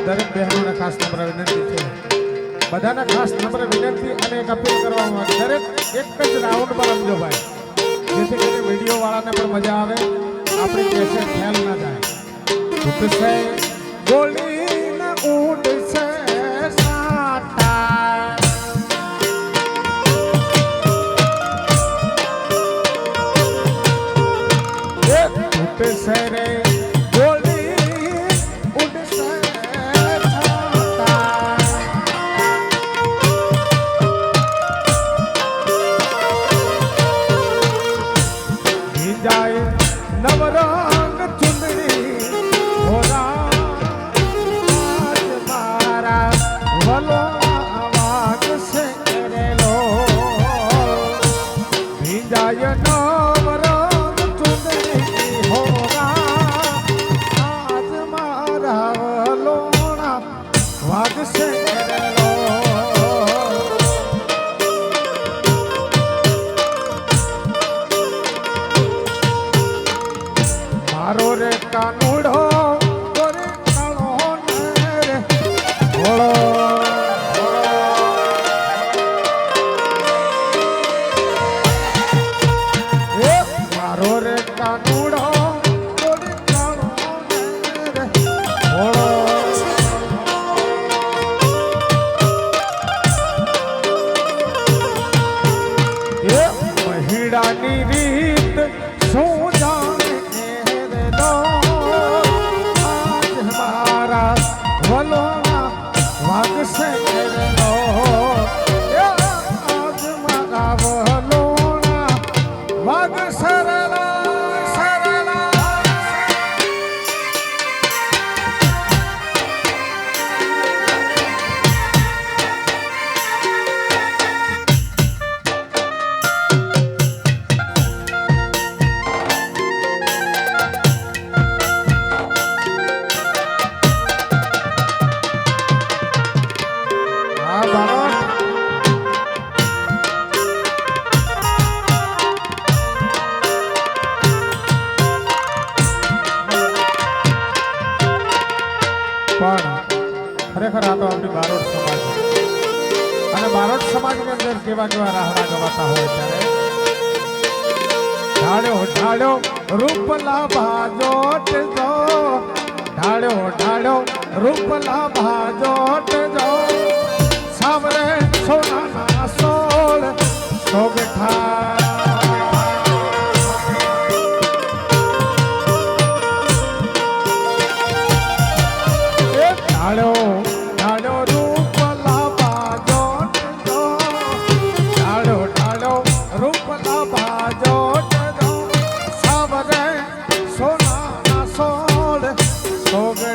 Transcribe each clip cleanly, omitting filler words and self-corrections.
દરેક બહેનોને ખાસ નમ્ર વિનંતી છે, બધાને ખાસ નમ્ર વિનંતી અને એક અપીલ કરવામાં આવે, દરેક એક જ રાઉન્ડમાં રમજો ભાઈ, જેથી કરીને વિડીયો વાળાને પણ મજા આવે, આપણી કેસેટ ફેલ ના જાય. ઉઠશે બોલીને ઉઠશે સાટા, ઉઠશે રે નવરંગ ચુંદડી હોરા મારા વલો વાગ છે રેલો ભીંજાય નવરંગ ચુંદડી હોરા આજ મારા વલોણા વાગ છે રેલો. મારો રે કાનુડો રે કાળો રે ભોળો, મારો રે કાનુડો રે કાળો રે ભોળો, મહિડાની રીત શું જાણે વલોણા વાગશે રેલો, આજ મારા વલોણા વાગશે રેલો. ખરેખર આ તો આપણી બારોટ સમાજ અને બારોટ સમાજની અંદર કેવા કેવા રાહડા ગવાતા હોય ત્યારે ઢાળ્યો ઢાળ્યો રૂપલા ભાજોટ જો, ઢાળ્યો ઢાળ્યો રૂપલા ભાજોટ જો, સાવરે સોનાના સોળ સોગઠા, ઢાળ્યો ઢાળ્યો રૂપલા ભાજોટ જો, ઢાળ્યો ઢાળ્યો રૂપલા ભાજોટ જો, સાવરે સોનાના સોળ સોગઠા.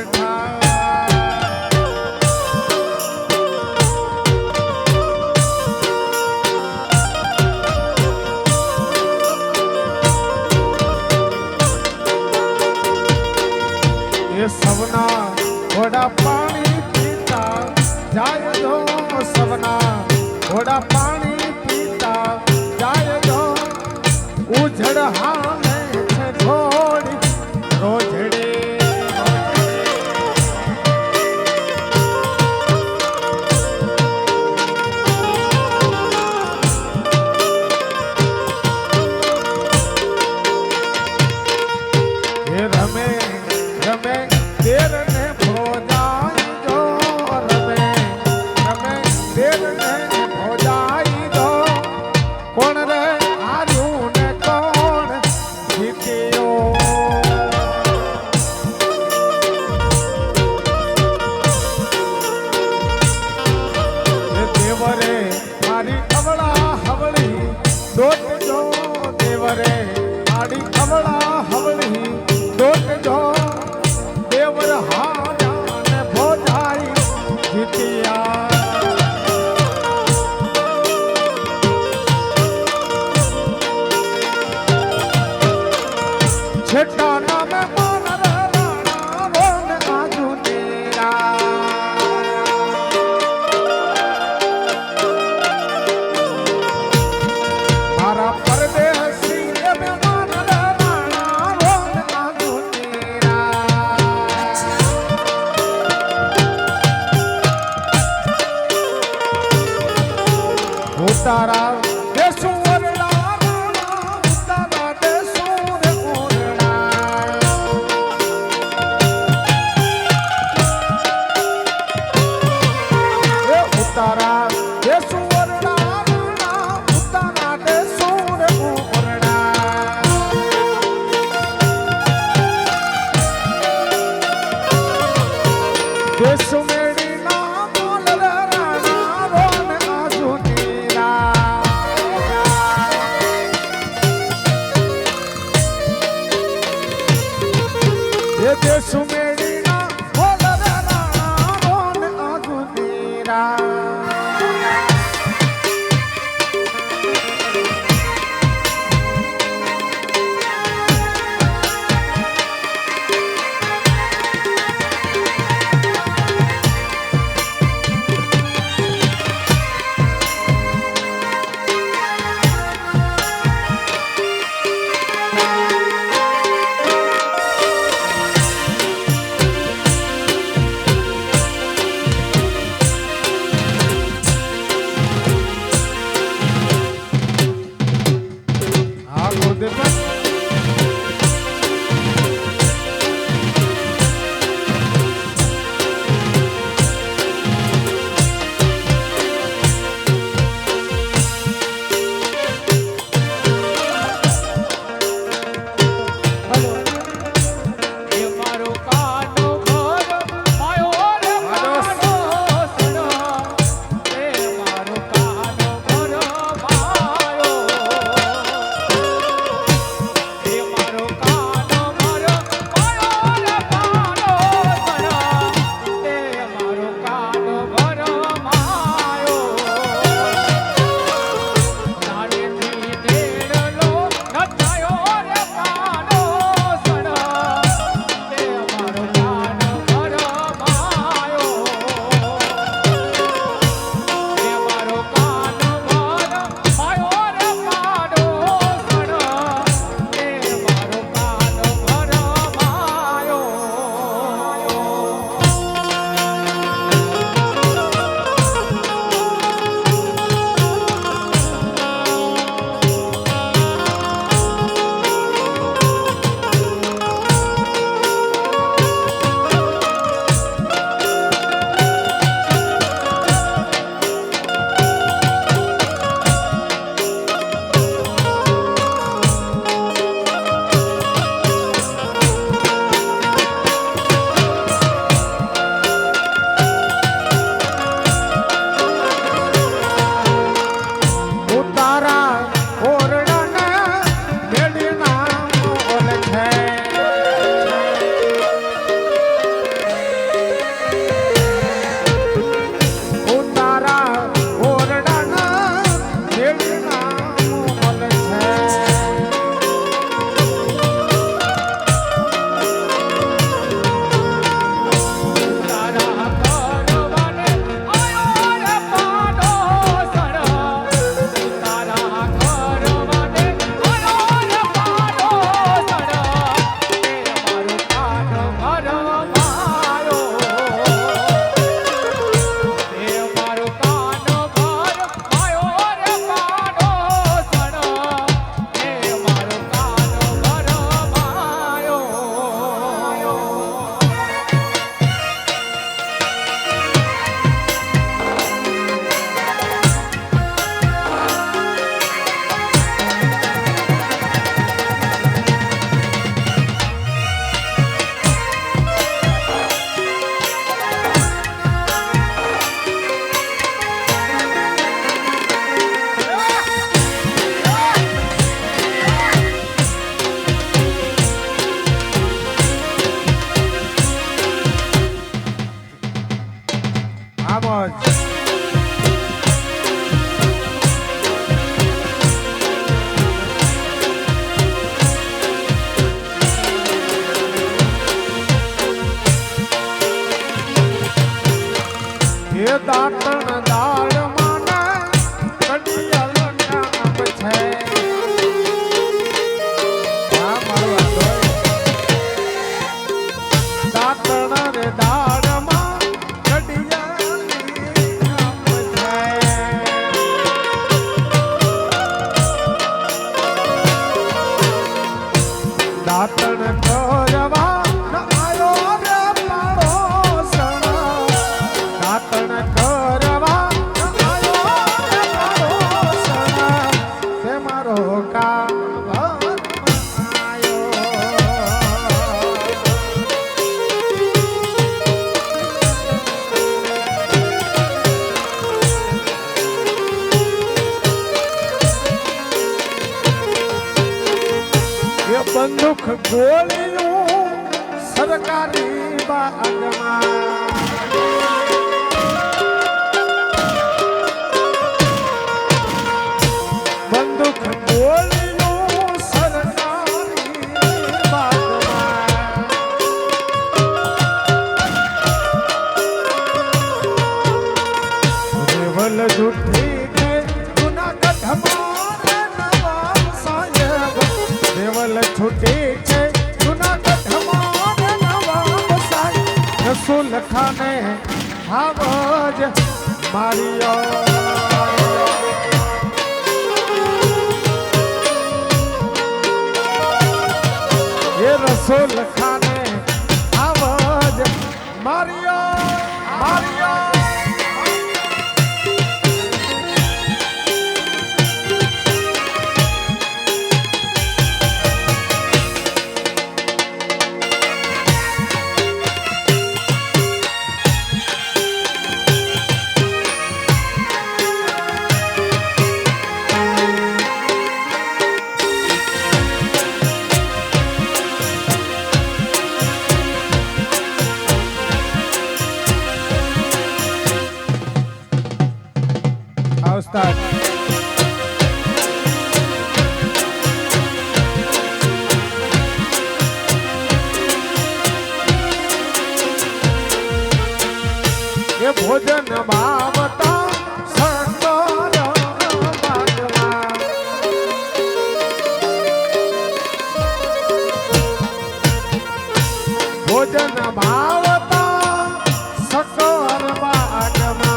એ સવના ઘોડા પાણી પીતા જાય જો સવના ઘોડા પાણી પીતા જાય જો ઉજળ હાલે છે ઘોડી રોજડે રમે રમે દેર ને ભોજાઈ જો રમે રમે દેર ને ભોજાઈ જો કોણ રે હાર્યું ને કોણ જીત્યો દેવરે મારી અવળા હવળી દોટ જો દેવરે મારી અવળા હવળી જો દેવર હારા ને ભોજાઈ જીત્યા છેટા નામે મારા રાણા રોન આજુ તેરા મારા પરદેશી અમે ઉતારા દેશો વરડા ઉતારા દેશો રે ઓરડા એ ઉતારા દેશો વરડા ઉતારા દેશો રે ઓરડા દેશો મેડી ના બોલ રાણા રોન આજુ દેશ મેળી ના બોલ રાણા રોન આજુ તેરા એ દાંતણ દાળ માને કડિયાલ નામ છે આ મારો દાંતણ રે દાળ માં કડિયાલ નામ છે દાંતણ કરવા બંદૂક ગોળીયું સરકારી બાગમાં બંદૂક ગોળીયું સરકારી બાગમાં રેવલ જુઠ્ઠી કે જૂનાગઢમાં નવાબ સાહેબ રેવલ છૂટી છે જૂનાગઢમાં નવાબ સાહેબ રસૂલ ખાને આવજ માર્યો એ રસૂલ ખાને આવજ માર્યો માર્યો Ustad ये भोजन भावता सरकार बागमा भोजन भावता सकल बागमा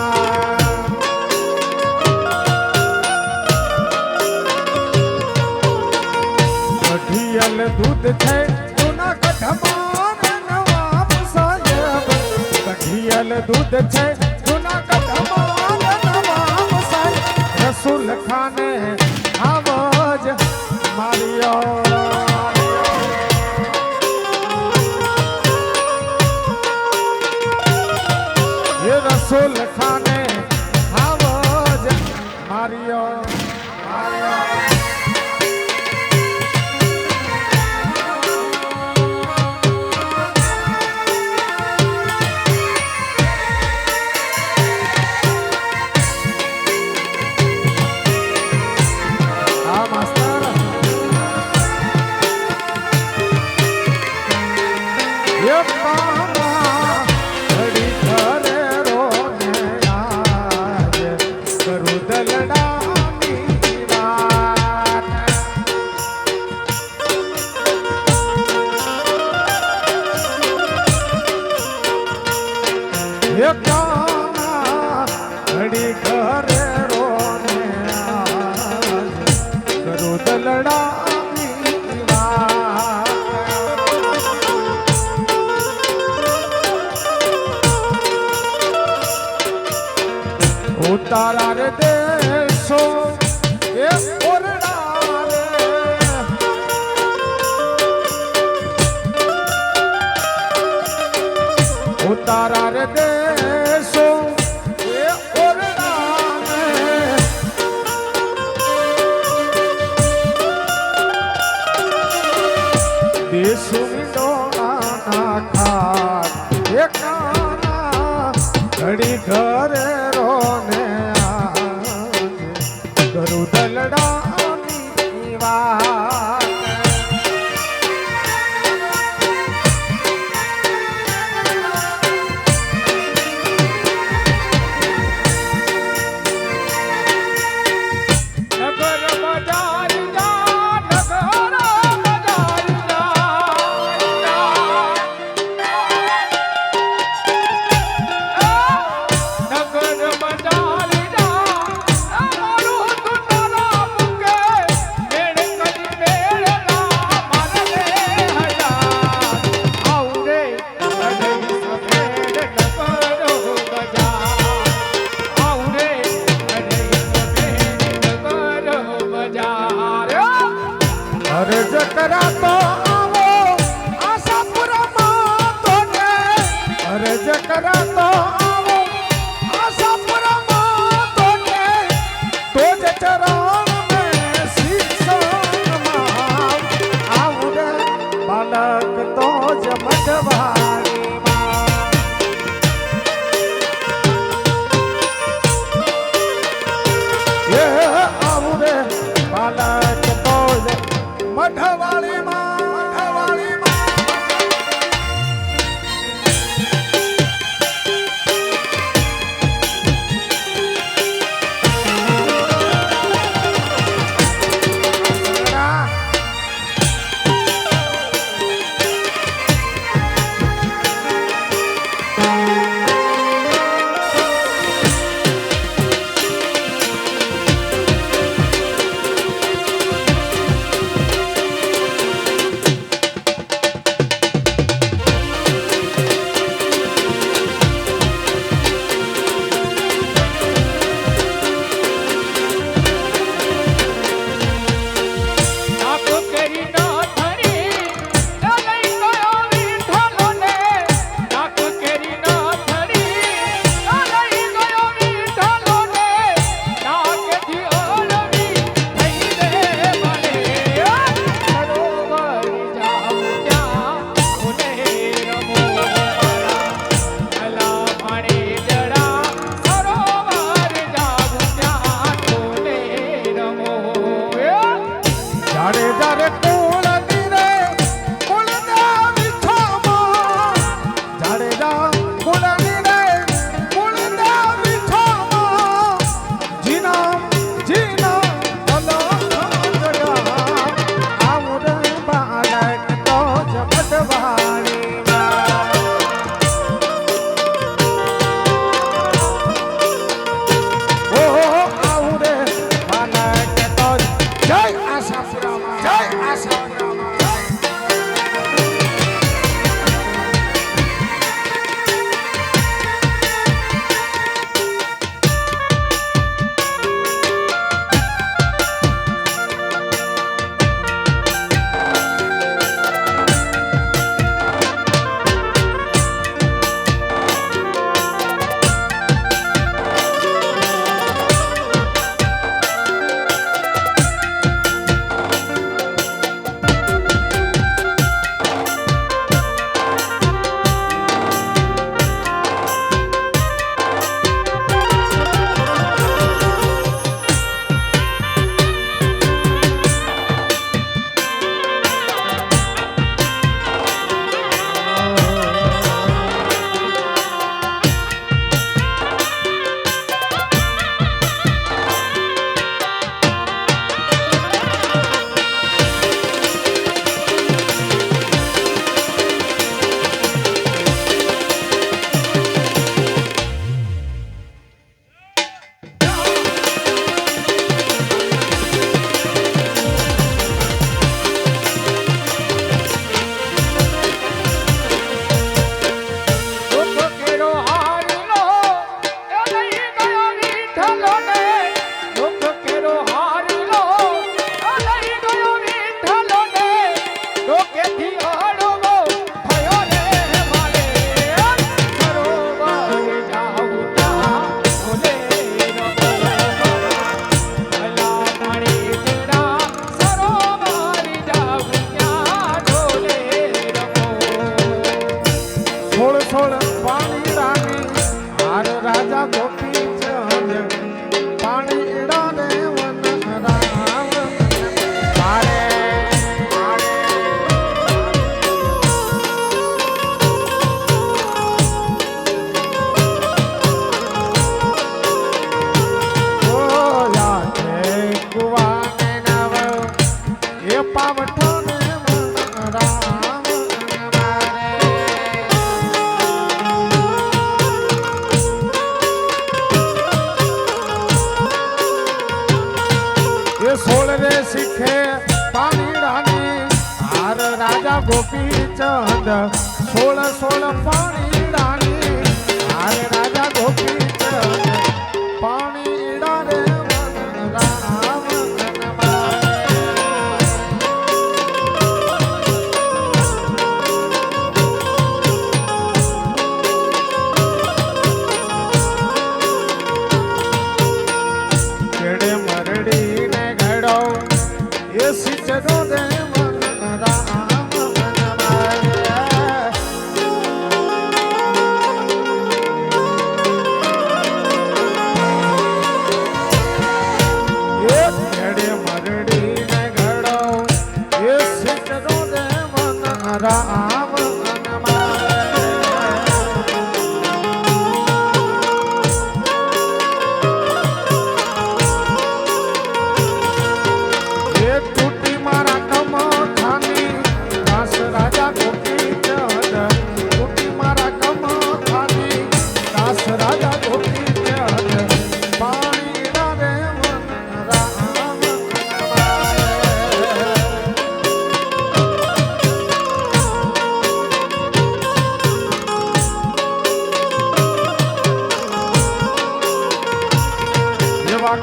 કઢિયલ દૂધ છે જૂનાગઢમાં નવાબ સાહેબ કઢિયલ દૂધ છે જૂનાગઢમાં નવાબ સાહેબ રસૂલ ખાને આવજ માર્યો એ રસૂલ ખાને આવજ માર્યો ઘડી ઘરે રોને કરું દલડાની વાત ઉતારા રે દેશો એ ઓરડા રે ઉતારા રે દેશો એ ઓરડા ને દેશો વિડોના ખાટ એ કાના ઘડી ઘરે રોને કરું દલડાની વાત करातो आवो आशा परमा तो के तो ज चरण में शीश नमाव आऊ रे बालक तो ज मठवाड़ी ये आऊ रे बालक तो ज मठवाड़ी गोपी चंद 16 पानी रानी अरे राजा गोपी चंद पानी डारे राम રામ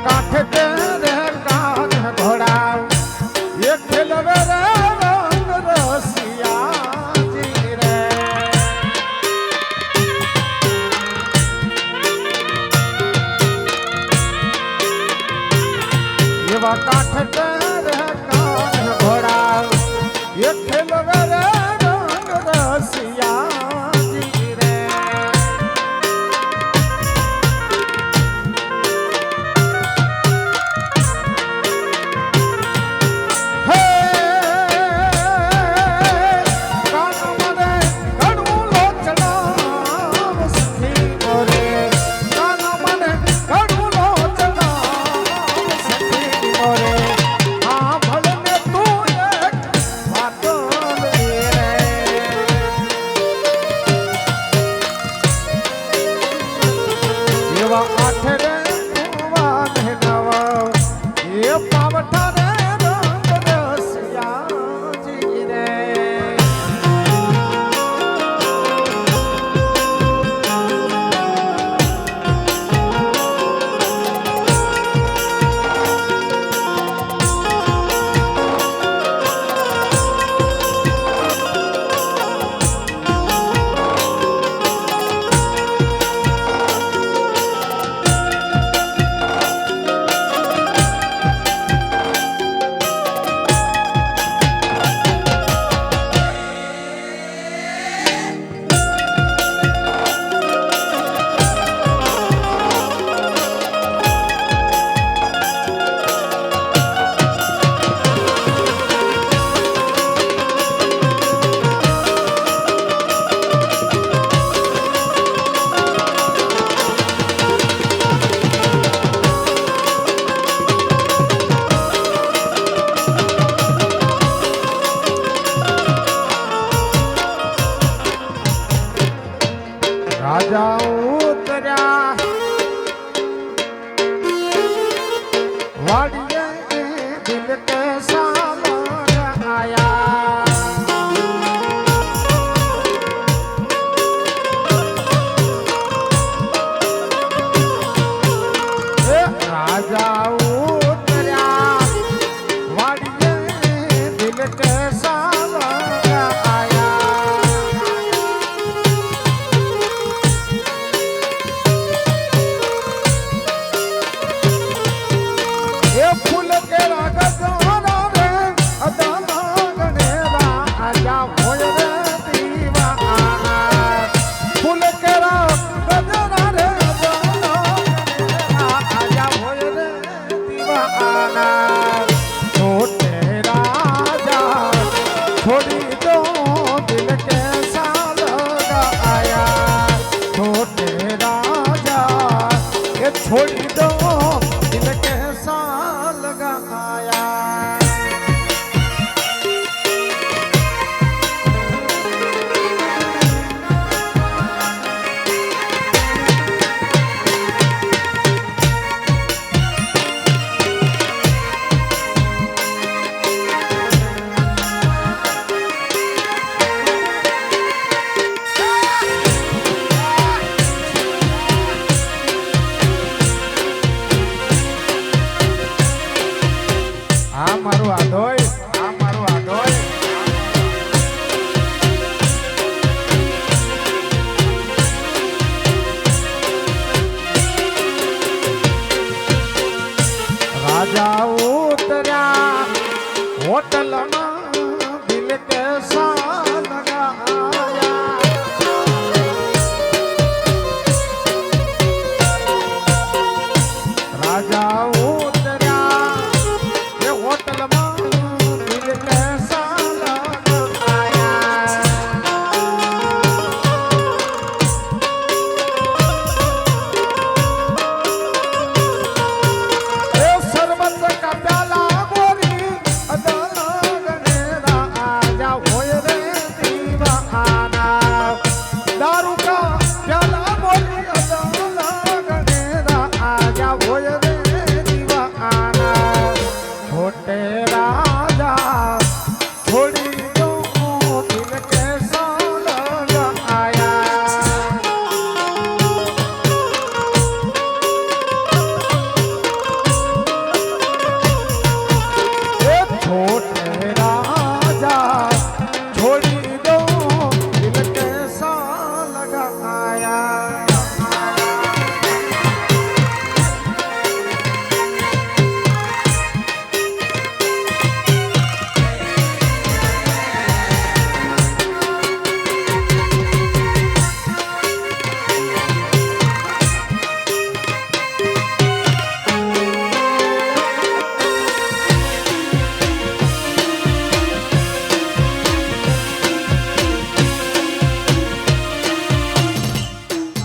કાંઠે તેરે કાન ઘોડા એ ખેલવે રે રંગ રસિયાજી રે એવા કાંઠે તેરે કાન ઘોડા એ ખેલવે રે રંગ રસિયાજી રે રાજા ઉતર્યા વાડીએ દિલ કે સામર આયા રાજા ઉતર્યા વાડીએ દિલ કે સામર આયા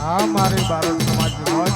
આ મારી બારોટ સમાજની મોજ.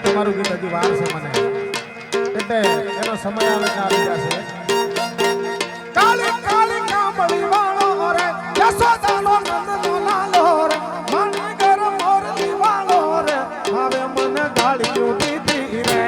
તમારું ગીત હજી વાર છે મને એટલે એનો સમય આવે ત્યાં આવી જશે. કાલી કાલી કામળી વાળો રે યશોદાનો નંદનો લાલો રે માની ઘર મોરલી વાળો રે હવે મને ગાળીઓ દીધી રે.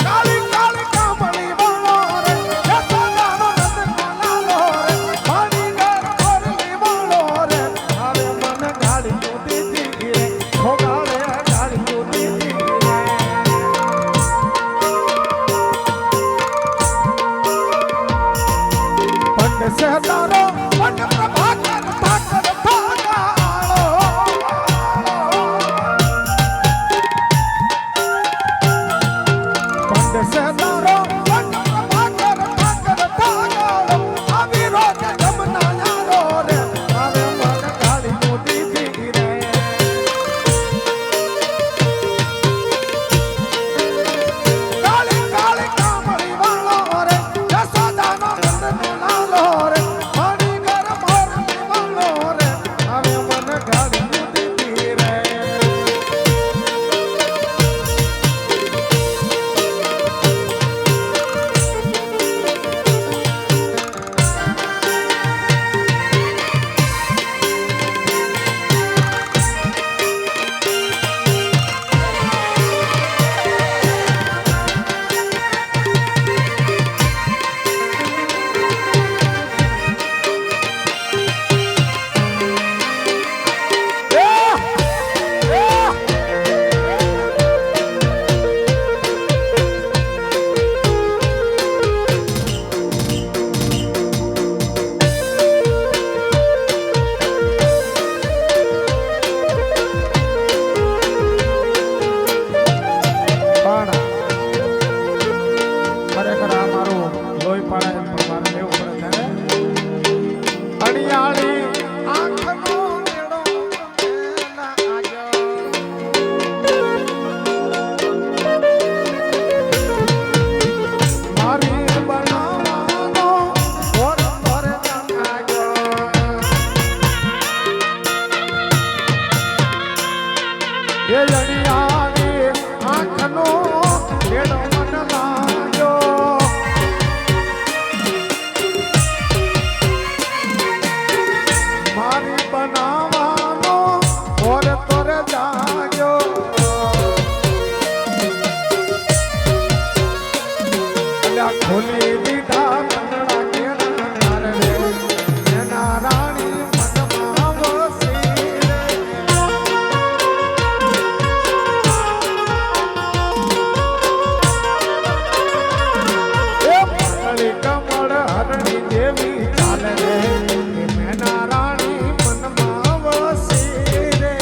કાલી કાલી કામળી વાળો રે યશોદાનો નંદનો લાલો રે માની ઘર મોરલી વાળો રે હવે મને ગાળીઓ દીધી રે. ભોગાળે ગાળીઓ દીધી રે. એ અણિયાની આંખનો ખેડ મન લાગ્યો મારી બનાવવાનો ઓર તોર જાગ્યો અલ્યા ખોલી દીધા કંડળા કેના રે એના રાણી મનમાં વસી રે એ પાતળી કમળ હરણી દેવી ચાલે રે એ મેના રાણી મનમાં વસી રે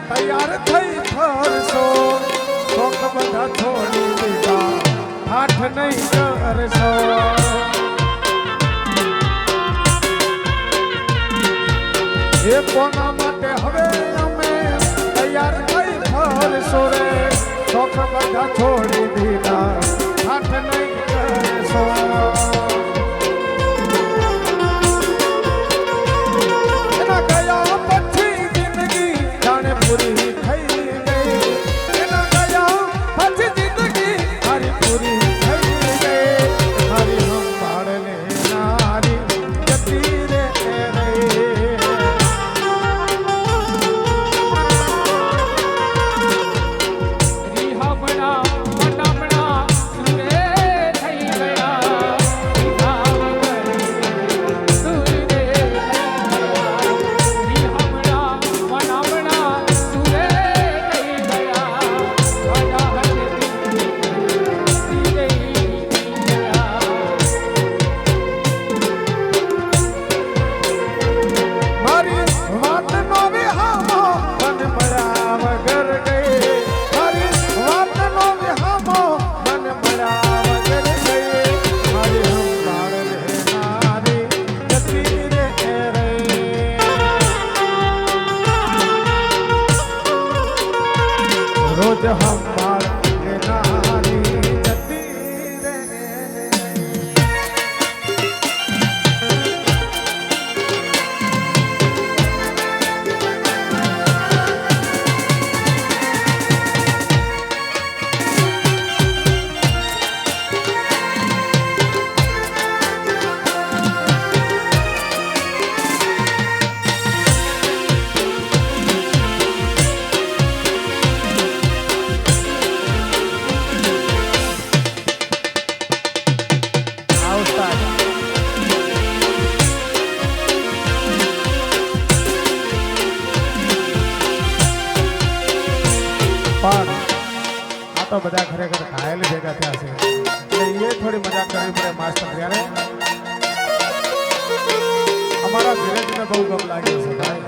તૈયાર થઈ ફરશો શોખ બધા છોડી દીધા હાથ નહીં કરશો એ કોના માટે હવે અમે તૈયાર થઈ ફરશો રે શોખ બધા છોડી દીધા હાથ નહીં કરશો એના ગયા પછી જિંદગી જાણે પૂરી થઈ ગઈ એના ગયા પછી જિંદગી મારી પૂરી થઈ ગઈ મારી સંભાળ લેનારી જતી રે રોજ સંભાળ લેનારી જતી રે પણ આ તો બધા ખરેખર ઘાયલ ભેગા થયા છે એટલે એ થોડી મજા કરવી પડે માસ્ટર ત્યારે અમારા ધીરજને બહુ ગમ લાગ્યો છે ભાઈ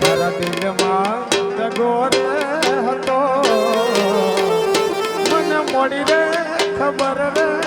તારા દિલમાં જગો રે હતો મને મોડી રે ખબર રે